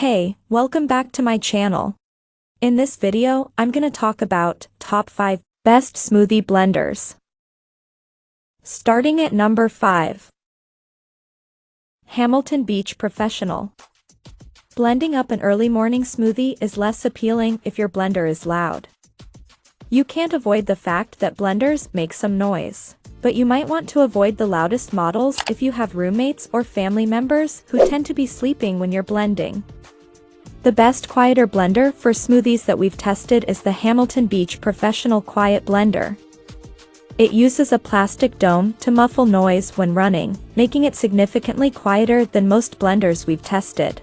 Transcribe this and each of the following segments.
Hey, welcome back to my channel. In this video, I'm gonna talk about top 5 best smoothie blenders. Starting at number 5. Hamilton Beach Professional. Blending up an early morning smoothie is less appealing if your blender is loud. You can't avoid the fact that blenders make some noise, but you might want to avoid the loudest models if you have roommates or family members who tend to be sleeping when you're blending. The best quieter blender for smoothies that we've tested is the Hamilton Beach Professional Quiet Blender. It uses a plastic dome to muffle noise when running, making it significantly quieter than most blenders we've tested.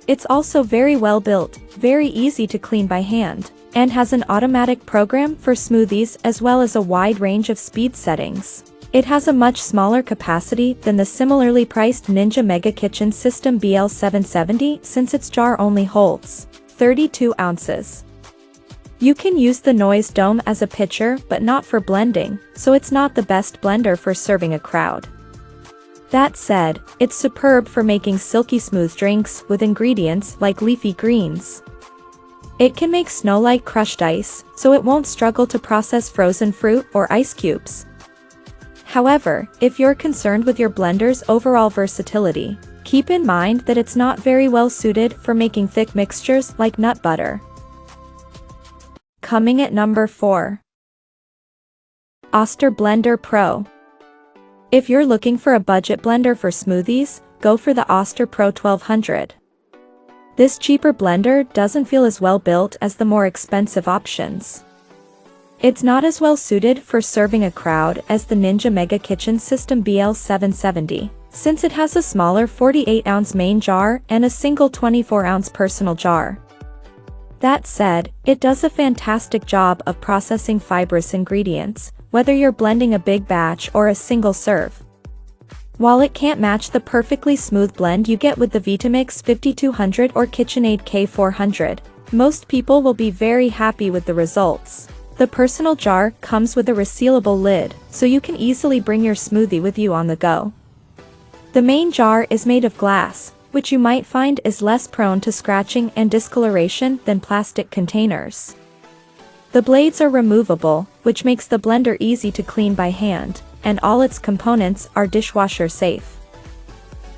It's also very well built, very easy to clean by hand, and has an automatic program for smoothies as well as a wide range of speed settings. It has a much smaller capacity than the similarly priced Ninja Mega Kitchen System BL770 since its jar only holds 32 ounces. You can use the noise dome as a pitcher but not for blending, so it's not the best blender for serving a crowd. That said, it's superb for making silky smooth drinks with ingredients like leafy greens. It can make snow-like crushed ice, so it won't struggle to process frozen fruit or ice cubes. However, if you're concerned with your blender's overall versatility, keep in mind that it's not very well suited for making thick mixtures like nut butter. Coming at number 4. Oster Blender Pro. If you're looking for a budget blender for smoothies, go for the Oster Pro 1200. This cheaper blender doesn't feel as well built as the more expensive options. It's not as well suited for serving a crowd as the Ninja Mega Kitchen System BL770, since it has a smaller 48-ounce main jar and a single 24-ounce personal jar. That said, it does a fantastic job of processing fibrous ingredients, whether you're blending a big batch or a single serve. While it can't match the perfectly smooth blend you get with the Vitamix 5200 or KitchenAid K400, most people will be very happy with the results. The personal jar comes with a resealable lid, so you can easily bring your smoothie with you on the go. The main jar is made of glass, which you might find is less prone to scratching and discoloration than plastic containers. The blades are removable, which makes the blender easy to clean by hand, and all its components are dishwasher safe.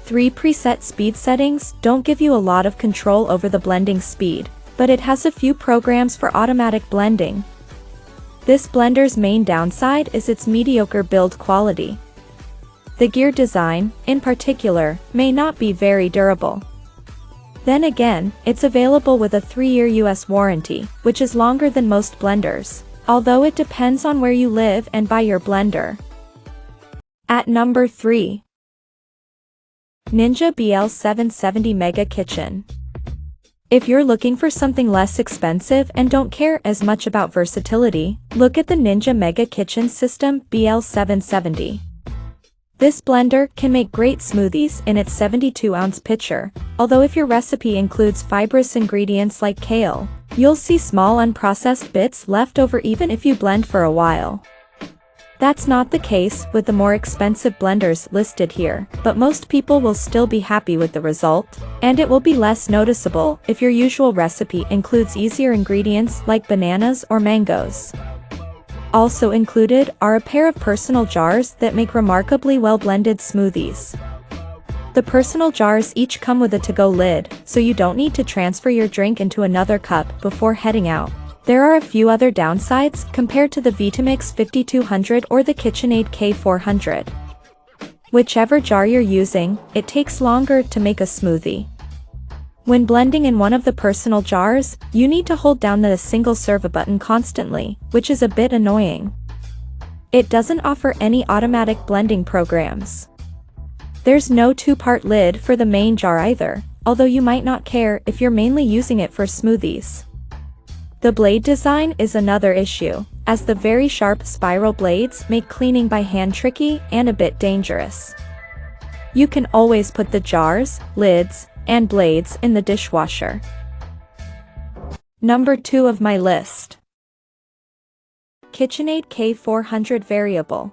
3 preset speed settings don't give you a lot of control over the blending speed, but it has a few programs for automatic blending. This blender's main downside is its mediocre build quality. The gear design, in particular, may not be very durable. Then again, it's available with a 3-year US warranty, which is longer than most blenders, although it depends on where you live and buy your blender. At number 3. Ninja BL770 Mega Kitchen. If you're looking for something less expensive and don't care as much about versatility, look at the Ninja Mega Kitchen System BL770. This blender can make great smoothies in its 72-ounce pitcher, although if your recipe includes fibrous ingredients like kale, you'll see small unprocessed bits left over even if you blend for a while. That's not the case with the more expensive blenders listed here, but most people will still be happy with the result, and it will be less noticeable if your usual recipe includes easier ingredients like bananas or mangoes. Also included are a pair of personal jars that make remarkably well-blended smoothies. The personal jars each come with a to-go lid, so you don't need to transfer your drink into another cup before heading out. There are a few other downsides compared to the Vitamix 5200 or the KitchenAid K400. Whichever jar you're using, it takes longer to make a smoothie. When blending in one of the personal jars, you need to hold down the single serve button constantly, which is a bit annoying. It doesn't offer any automatic blending programs. There's no 2-part lid for the main jar either, although you might not care if you're mainly using it for smoothies. The blade design is another issue, as the very sharp spiral blades make cleaning by hand tricky and a bit dangerous. You can always put the jars, lids, and blades in the dishwasher. Number 2 of my list. KitchenAid K400 Variable.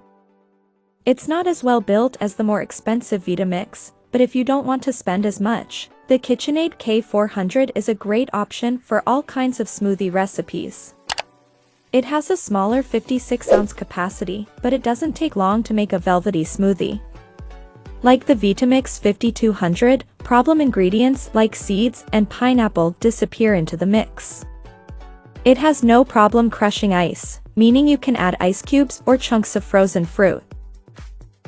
It's not as well built as the more expensive Vitamix, but if you don't want to spend as much, the KitchenAid K400 is a great option for all kinds of smoothie recipes. It has a smaller 56-ounce capacity, but it doesn't take long to make a velvety smoothie. Like the Vitamix 5200, problem ingredients like seeds and pineapple disappear into the mix. It has no problem crushing ice, meaning you can add ice cubes or chunks of frozen fruit.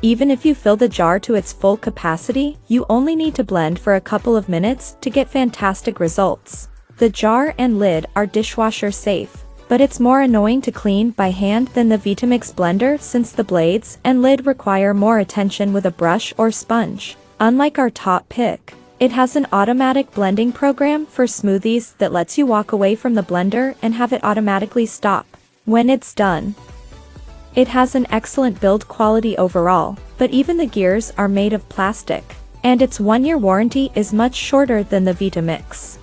Even if you fill the jar to its full capacity, you only need to blend for a couple of minutes to get fantastic results. The jar and lid are dishwasher safe, but it's more annoying to clean by hand than the Vitamix blender since the blades and lid require more attention with a brush or sponge. Unlike our top pick, it has an automatic blending program for smoothies that lets you walk away from the blender and have it automatically stop when it's done. It has an excellent build quality overall, but even the gears are made of plastic, and its 1-year warranty is much shorter than the Vitamix.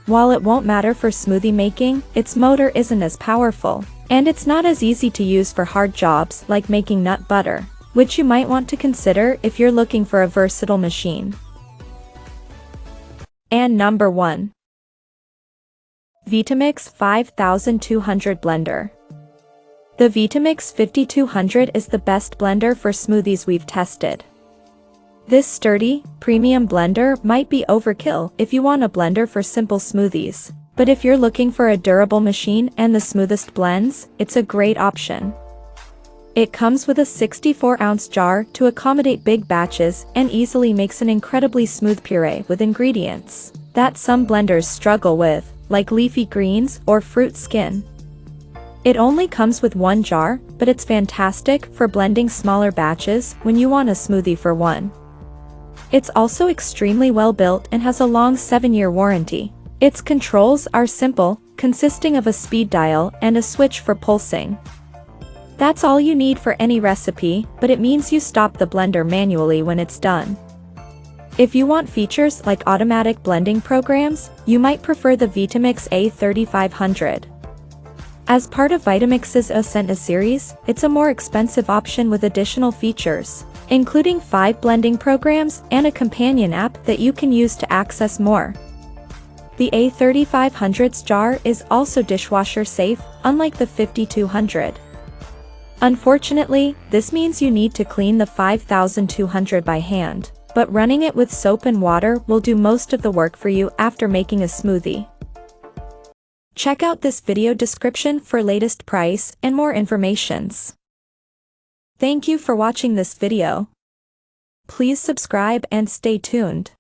While it won't matter for smoothie making, its motor isn't as powerful, and it's not as easy to use for hard jobs like making nut butter, which you might want to consider if you're looking for a versatile machine. And number 1. Vitamix 5200 Blender. The Vitamix 5200 is the best blender for smoothies we've tested. This sturdy, premium blender might be overkill if you want a blender for simple smoothies, but if you're looking for a durable machine and the smoothest blends, it's a great option. It comes with a 64-ounce jar to accommodate big batches and easily makes an incredibly smooth puree with ingredients that some blenders struggle with, like leafy greens or fruit skin. It only comes with one jar, but it's fantastic for blending smaller batches when you want a smoothie for one. It's also extremely well built and has a long 7-year warranty. Its controls are simple, consisting of a speed dial and a switch for pulsing. That's all you need for any recipe, but it means you stop the blender manually when it's done. If you want features like automatic blending programs, you might prefer the Vitamix A3500. As part of Vitamix's Ascent series, it's a more expensive option with additional features, including 5 blending programs and a companion app that you can use to access more. The A3500's jar is also dishwasher safe, unlike the 5200. Unfortunately, this means you need to clean the 5200 by hand, but running it with soap and water will do most of the work for you after making a smoothie. Check out this video description for latest price and more informations. Thank you for watching this video. Please subscribe and stay tuned.